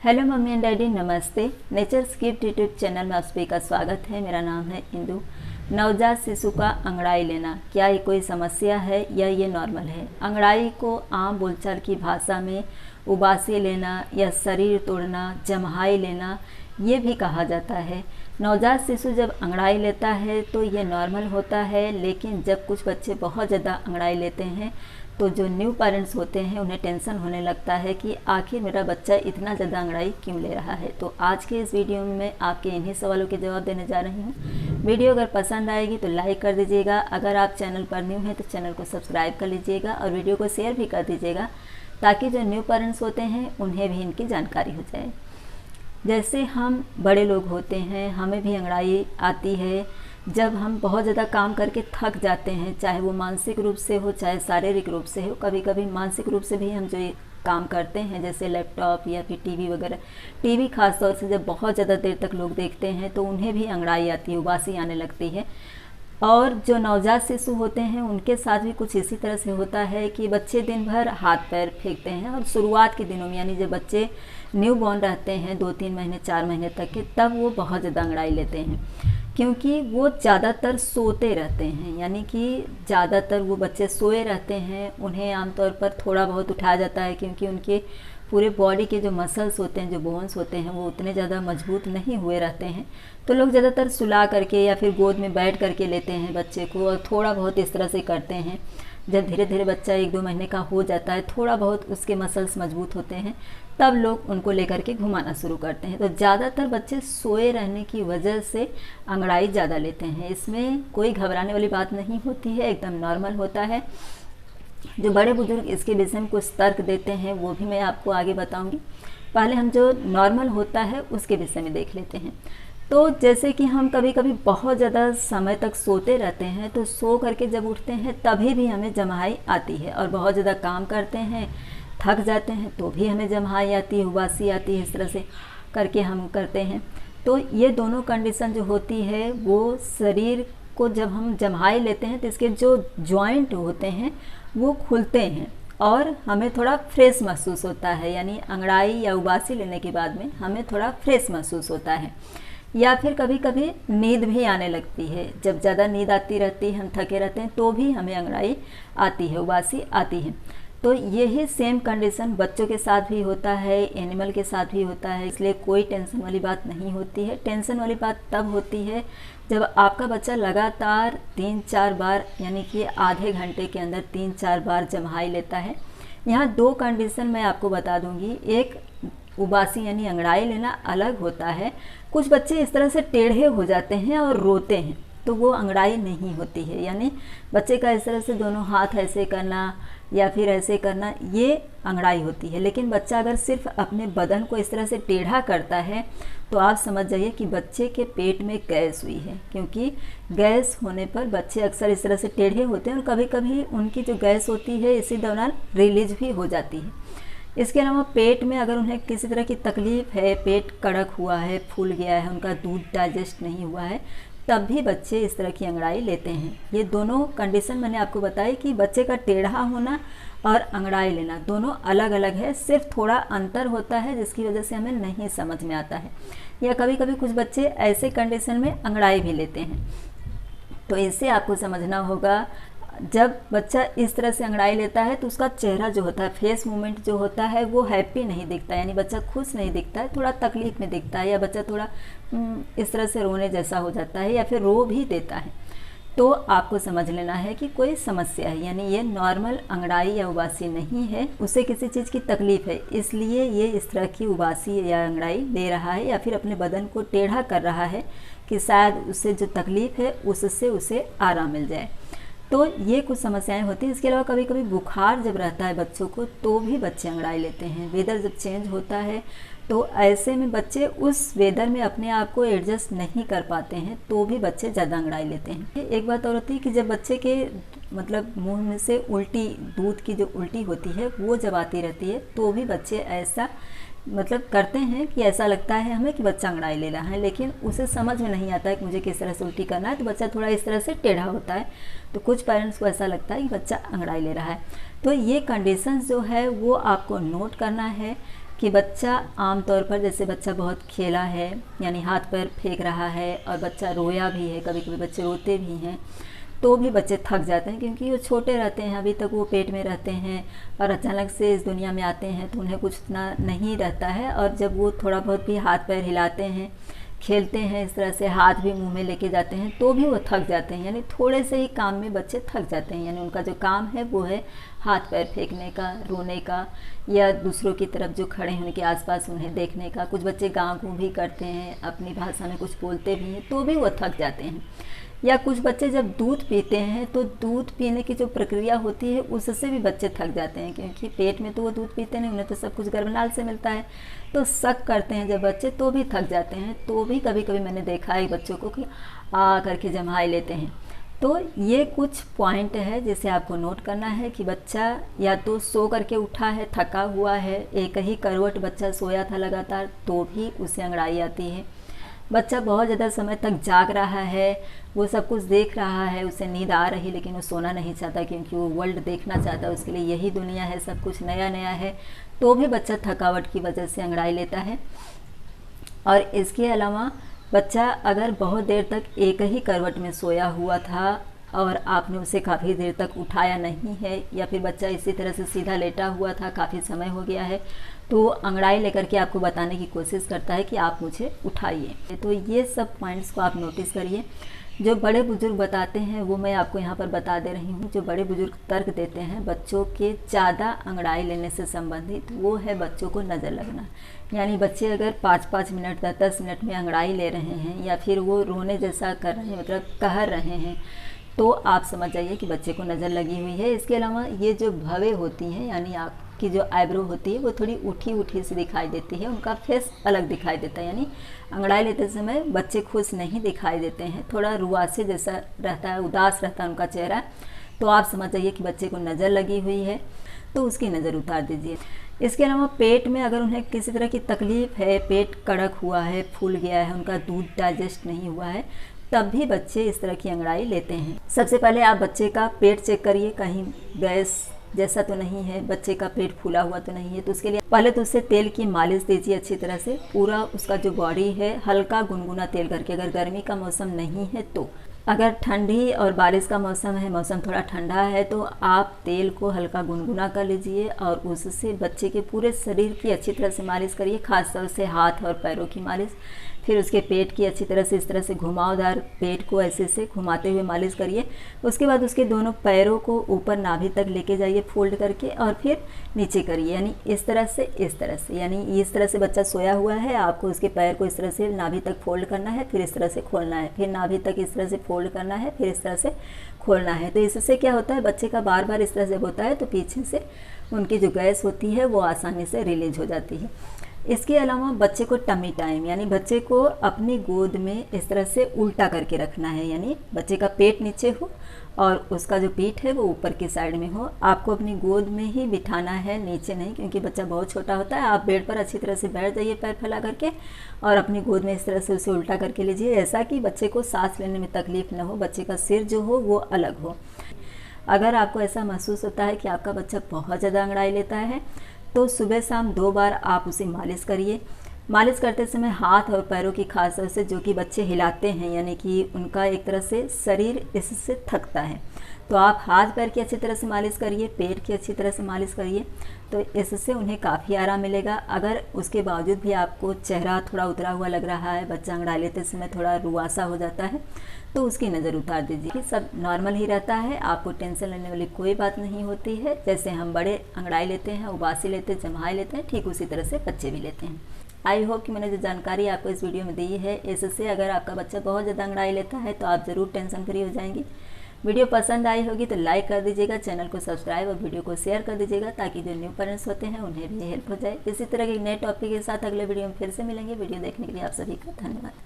Hello mummy and daddy, नमस्ते। Natures gift YouTube channel में आप सभी का स्वागत है। मेरा नाम है इंदु। नवजात शिशु का अंगड़ाई लेना, क्या ये कोई समस्या है या ये नॉर्मल है? अंगड़ाई को आम बोलचाल की भाषा में उबासी लेना या शरीर तोड़ना, जम्हाई लेना ये भी कहा जाता है। नवजात शिशु जब अंगड़ाई लेता है तो ये नॉर्मल होता है, लेकिन जब कुछ बच्चे बहुत ज़्यादा अंगड़ाई लेते हैं तो जो न्यू पेरेंट्स होते हैं उन्हें टेंशन होने लगता है कि आखिर मेरा बच्चा इतना ज़्यादा अंगड़ाई क्यों ले रहा है। तो आज के इस वीडियो में मैं आपके इन्हीं सवालों के जवाब देने जा रही हूँ। वीडियो अगर पसंद आएगी तो लाइक कर दीजिएगा। अगर आप चैनल पर न्यू हैं तो चैनल को सब्सक्राइब कर लीजिएगा और वीडियो को शेयर भी कर दीजिएगा, ताकि जो न्यू पेरेंट्स होते हैं उन्हें भी इनकी जानकारी हो जाए। जैसे हम बड़े लोग होते हैं, हमें भी अंगड़ाई आती है जब हम बहुत ज़्यादा काम करके थक जाते हैं, चाहे वो मानसिक रूप से हो चाहे शारीरिक रूप से हो। कभी कभी मानसिक रूप से भी हम जो ये काम करते हैं जैसे लैपटॉप या फिर टीवी वगैरह, टीवी खास तौर से जब बहुत ज़्यादा देर तक लोग देखते हैं तो उन्हें भी अंगड़ाई आती है, उबासी आने लगती है। और जो नवजात शिशु होते हैं उनके साथ भी कुछ इसी तरह से होता है कि बच्चे दिन भर हाथ पैर फेंकते हैं, और शुरुआत के दिनों में यानी जब बच्चे न्यू बॉर्न रहते हैं 2-3 महीने 4 महीने तक के, तब वो बहुत ज़्यादा अंगड़ाई लेते हैं, क्योंकि वो ज़्यादातर सोते रहते हैं। यानी कि ज़्यादातर वो बच्चे सोए रहते हैं। उन्हें आमतौर पर थोड़ा बहुत उठाया जाता है, क्योंकि उनके पूरे बॉडी के जो मसल्स होते हैं, जो बोन्स होते हैं, वो उतने ज़्यादा मजबूत नहीं हुए रहते हैं। तो लोग ज़्यादातर सुला करके या फिर गोद में बैठ करके लेते हैं बच्चे को, और थोड़ा बहुत इस तरह से करते हैं। जब धीरे धीरे बच्चा 1-2 महीने का हो जाता है, थोड़ा बहुत उसके मसल्स मजबूत होते हैं, तब लोग उनको लेकर के घुमाना शुरू करते हैं। तो ज़्यादातर बच्चे सोए रहने की वजह से अंगड़ाई ज़्यादा लेते हैं। इसमें कोई घबराने वाली बात नहीं होती है, एकदम नॉर्मल होता है। जो बड़े बुजुर्ग इसके विषय में कुछ तर्क देते हैं वो भी मैं आपको आगे बताऊंगी। पहले हम जो नॉर्मल होता है उसके विषय में देख लेते हैं। तो जैसे कि हम कभी कभी बहुत ज़्यादा समय तक सोते रहते हैं, तो सो करके जब उठते हैं तभी भी हमें जम्हाई आती है, और बहुत ज़्यादा काम करते हैं थक जाते हैं तो भी हमें जम्हाई आती है, उबासी आती है। इस तरह से करके हम करते हैं। तो ये दोनों कंडीशन जो होती है वो शरीर को जब हम जम्हाई लेते हैं तो इसके जो जॉइंट होते हैं वो खुलते हैं और हमें थोड़ा फ्रेश महसूस होता है। यानी अंगड़ाई या उबासी लेने के बाद में हमें थोड़ा फ्रेश महसूस होता है। या फिर कभी कभी नींद भी आने लगती है। जब ज़्यादा नींद आती रहती है, हम थके रहते हैं, तो भी हमें अंगड़ाई आती है, उबासी आती है। तो यही सेम कंडीशन बच्चों के साथ भी होता है, एनिमल के साथ भी होता है, इसलिए कोई टेंशन वाली बात नहीं होती है। टेंशन वाली बात तब होती है जब आपका बच्चा लगातार 3-4 बार, यानी कि आधे घंटे के अंदर 3-4 बार जम्हाई लेता है। यहाँ 2 कंडीशन मैं आपको बता दूंगी। एक, उबासी यानी अंगड़ाई लेना अलग होता है। कुछ बच्चे इस तरह से टेढ़े हो जाते हैं और रोते हैं, तो वो अंगड़ाई नहीं होती है। यानी बच्चे का इस तरह से दोनों हाथ ऐसे करना या फिर ऐसे करना, ये अंगड़ाई होती है। लेकिन बच्चा अगर सिर्फ अपने बदन को इस तरह से टेढ़ा करता है तो आप समझ जाइए कि बच्चे के पेट में गैस हुई है, क्योंकि गैस होने पर बच्चे अक्सर इस तरह से टेढ़े होते हैं और कभी कभी उनकी जो गैस होती है इसी दौरान रिलीज भी हो जाती है। इसके अलावा पेट में अगर उन्हें किसी तरह की तकलीफ़ है, पेट कड़क हुआ है, फूल गया है, उनका दूध डाइजेस्ट नहीं हुआ है, तब भी बच्चे इस तरह की अंगड़ाई लेते हैं। ये दोनों कंडीशन मैंने आपको बताई कि बच्चे का टेढ़ा होना और अंगड़ाई लेना दोनों अलग अलग है। सिर्फ थोड़ा अंतर होता है जिसकी वजह से हमें नहीं समझ में आता है। या कभी कभी कुछ बच्चे ऐसे कंडीशन में अंगड़ाई भी लेते हैं। तो इससे आपको समझना होगा, जब बच्चा इस तरह से अंगड़ाई लेता है तो उसका चेहरा जो होता है, फेस मूवमेंट जो होता है, वो हैप्पी नहीं दिखता। यानी बच्चा खुश नहीं दिखता है, थोड़ा तकलीफ में दिखता है, या बच्चा थोड़ा इस तरह से रोने जैसा हो जाता है, या फिर रो भी देता है। तो आपको समझ लेना है कि कोई समस्या है। यानी ये नॉर्मल अंगड़ाई या उबासी नहीं है, उसे किसी चीज़ की तकलीफ है, इसलिए ये इस तरह की उबासी या अंगड़ाई ले रहा है, या फिर अपने बदन को टेढ़ा कर रहा है कि शायद उससे जो तकलीफ है उससे उसे आराम मिल जाए। तो ये कुछ समस्याएं होती हैं। इसके अलावा कभी कभी बुखार जब रहता है बच्चों को तो भी बच्चे अंगड़ाई लेते हैं। वेदर जब चेंज होता है तो ऐसे में बच्चे उस वेदर में अपने आप को एडजस्ट नहीं कर पाते हैं, तो भी बच्चे ज़्यादा अंगड़ाई लेते हैं। एक बात और होती है कि जब बच्चे के मतलब मुंह में से उल्टी, दूध की जो उल्टी होती है वो जब आती रहती है, तो भी बच्चे ऐसा मतलब करते हैं कि ऐसा लगता है हमें कि बच्चा अंगड़ाई ले रहा है, लेकिन उसे समझ में नहीं आता है कि मुझे किस तरह से उल्टी करना है, तो बच्चा थोड़ा इस तरह से टेढ़ा होता है। तो कुछ पेरेंट्स को ऐसा लगता है कि बच्चा अंगड़ाई ले रहा है। तो ये कंडीशंस जो है वो आपको नोट करना है कि बच्चा आमतौर पर, जैसे बच्चा बहुत खेला है यानी हाथ पैर फेंक रहा है और बच्चा रोया भी है, कभी कभी बच्चे रोते भी हैं, तो भी बच्चे थक जाते हैं क्योंकि वो छोटे रहते हैं, अभी तक वो पेट में रहते हैं और अचानक से इस दुनिया में आते हैं तो उन्हें कुछ इतना नहीं रहता है। और जब वो थोड़ा बहुत भी हाथ पैर हिलाते हैं, खेलते हैं, इस तरह से हाथ भी मुंह में लेके जाते हैं, तो भी वो थक जाते हैं। यानी थोड़े से ही काम में बच्चे थक जाते हैं। यानी उनका जो काम है वो है हाथ पैर फेंकने का, रोने का, या दूसरों की तरफ जो खड़े हैं उनके आसपास उन्हें देखने का। कुछ बच्चे गाँव गूँ भी करते हैं, अपनी भाषा में कुछ बोलते भी हैं, तो भी वो थक जाते हैं। या कुछ बच्चे जब दूध पीते हैं तो दूध पीने की जो प्रक्रिया होती है उससे भी बच्चे थक जाते हैं, क्योंकि पेट में तो वो दूध पीते नहीं, उन्हें तो सब कुछ गर्भनाल से मिलता है, तो शक करते हैं जब बच्चे, तो भी थक जाते हैं। तो भी कभी कभी मैंने देखा है बच्चों को कि आ करके जमाई लेते हैं। तो ये कुछ पॉइंट है जिसे आपको नोट करना है कि बच्चा या तो सो करके उठा है, थका हुआ है, एक ही करवट बच्चा सोया था लगातार, तो भी उसे अंगड़ाई आती है। बच्चा बहुत ज़्यादा समय तक जाग रहा है, वो सब कुछ देख रहा है, उसे नींद आ रही, लेकिन वो सोना नहीं चाहता क्योंकि वो वर्ल्ड देखना चाहता है, उसके लिए यही दुनिया है, सब कुछ नया नया है, तो भी बच्चा थकावट की वजह से अंगड़ाई लेता है। और इसके अलावा बच्चा अगर बहुत देर तक एक ही करवट में सोया हुआ था और आपने उसे काफ़ी देर तक उठाया नहीं है, या फिर बच्चा इसी तरह से सीधा लेटा हुआ था, काफ़ी समय हो गया है, तो अंगड़ाई लेकर के आपको बताने की कोशिश करता है कि आप मुझे उठाइए। तो ये सब पॉइंट्स को आप नोटिस करिए। जो बड़े बुजुर्ग बताते हैं वो मैं आपको यहाँ पर बता दे रही हूँ। जो बड़े बुजुर्ग तर्क देते हैं बच्चों के ज़्यादा अंगड़ाई लेने से संबंधित, वो है बच्चों को नज़र लगना। यानी बच्चे अगर 5-5 मिनट 10-10 मिनट में अंगड़ाई ले रहे हैं या फिर वो रोने जैसा कर रहे हैं, मतलब कह रहे हैं, तो आप समझ जाइए कि बच्चे को नज़र लगी हुई है। इसके अलावा ये जो भवें होती हैं, यानी आपकी जो आईब्रो होती है वो थोड़ी उठी उठी सी दिखाई देती है, उनका फेस अलग दिखाई देता है। यानी अंगड़ाई लेते समय बच्चे खुश नहीं दिखाई देते हैं, थोड़ा रुआसे जैसा रहता है, उदास रहता है उनका चेहरा, तो आप समझ जाइए कि बच्चे को नज़र लगी हुई है, तो उसकी नज़र उतार दीजिए। इसके अलावा पेट में अगर उन्हें किसी तरह की तकलीफ़ है, पेट कड़क हुआ है, फूल गया है, उनका दूध डाइजेस्ट नहीं हुआ है, तब भी बच्चे इस तरह की अंगड़ाई लेते हैं। सबसे पहले आप बच्चे का पेट चेक करिए, कहीं गैस जैसा तो नहीं है, बच्चे का पेट फूला हुआ तो नहीं है। तो उसके लिए पहले तो उससे तेल की मालिश दीजिए अच्छी तरह से, पूरा उसका जो बॉडी है हल्का गुनगुना तेल करके। अगर गर्मी का मौसम नहीं है तो, अगर ठंडी और बारिश का मौसम है, मौसम थोड़ा ठंडा है, तो आप तेल को हल्का गुनगुना कर लीजिए और उससे बच्चे के पूरे शरीर की अच्छी तरह से मालिश करिए, खासतौर से हाथ और पैरों की मालिश। फिर उसके पेट की अच्छी तरह से इस तरह से घुमावदार पेट को ऐसे से घुमाते हुए मालिश करिए। उसके बाद उसके दोनों पैरों को ऊपर नाभि तक लेके जाइए फोल्ड करके, और फिर नीचे करिए, यानी इस तरह से इस तरह से। यानी इस तरह से बच्चा सोया हुआ है, आपको उसके पैर को इस तरह से नाभि तक फोल्ड करना है, फिर इस तरह से खोलना है, फिर नाभि तक इस तरह से फोल्ड करना है, फिर इस तरह से खोलना है। तो इससे क्या होता है, बच्चे का बार बार इस तरह से होता है तो पीछे से उनकी जो गैस होती है वो आसानी से रिलीज हो जाती है। इसके अलावा बच्चे को टमी टाइम, यानी बच्चे को अपनी गोद में इस तरह से उल्टा करके रखना है, यानी बच्चे का पेट नीचे हो और उसका जो पीठ है वो ऊपर की साइड में हो। आपको अपनी गोद में ही बिठाना है, नीचे नहीं, क्योंकि बच्चा बहुत छोटा होता है। आप बेड पर अच्छी तरह से बैठ जाइए पैर फैला करके और अपनी गोद में इस तरह से उसे उल्टा करके लीजिए, ऐसा कि बच्चे को सांस लेने में तकलीफ न हो, बच्चे का सिर जो हो वो अलग हो। अगर आपको ऐसा महसूस होता है कि आपका बच्चा बहुत ज़्यादा अंगड़ाई लेता है, तो सुबह शाम 2 बार आप उसे मालिश करिए। मालिश करते समय हाथ और पैरों की खास तौर से, जो कि बच्चे हिलाते हैं, यानी कि उनका एक तरह से शरीर इससे थकता है, तो आप हाथ पैर की अच्छी तरह से मालिश करिए, पेट की अच्छी तरह से मालिश करिए, तो इससे उन्हें काफ़ी आराम मिलेगा। अगर उसके बावजूद भी आपको चेहरा थोड़ा उतरा हुआ लग रहा है, बच्चा अंगड़ाई लेते समय थोड़ा रुआसा हो जाता है, तो उसकी नज़र उतार दीजिए। सब नॉर्मल ही रहता है, आपको टेंशन लेने वाली कोई बात नहीं होती है। जैसे हम बड़े अंगड़ाई लेते हैं, उबासी लेते हैं, जमाई लेते हैं, ठीक उसी तरह से बच्चे भी लेते हैं। आई होप कि मैंने जो जानकारी आपको इस वीडियो में दी है, इससे अगर आपका बच्चा बहुत ज़्यादा अंगड़ाई लेता है तो आप ज़रूर टेंशन फ्री हो जाएंगी। वीडियो पसंद आई होगी तो लाइक कर दीजिएगा, चैनल को सब्सक्राइब और वीडियो को शेयर कर दीजिएगा, ताकि जो न्यू पेरेंट्स होते हैं उन्हें भी हेल्प हो जाए। इसी तरह के नए टॉपिक के साथ अगले वीडियो में फिर से मिलेंगे। वीडियो देखने के लिए आप सभी का धन्यवाद।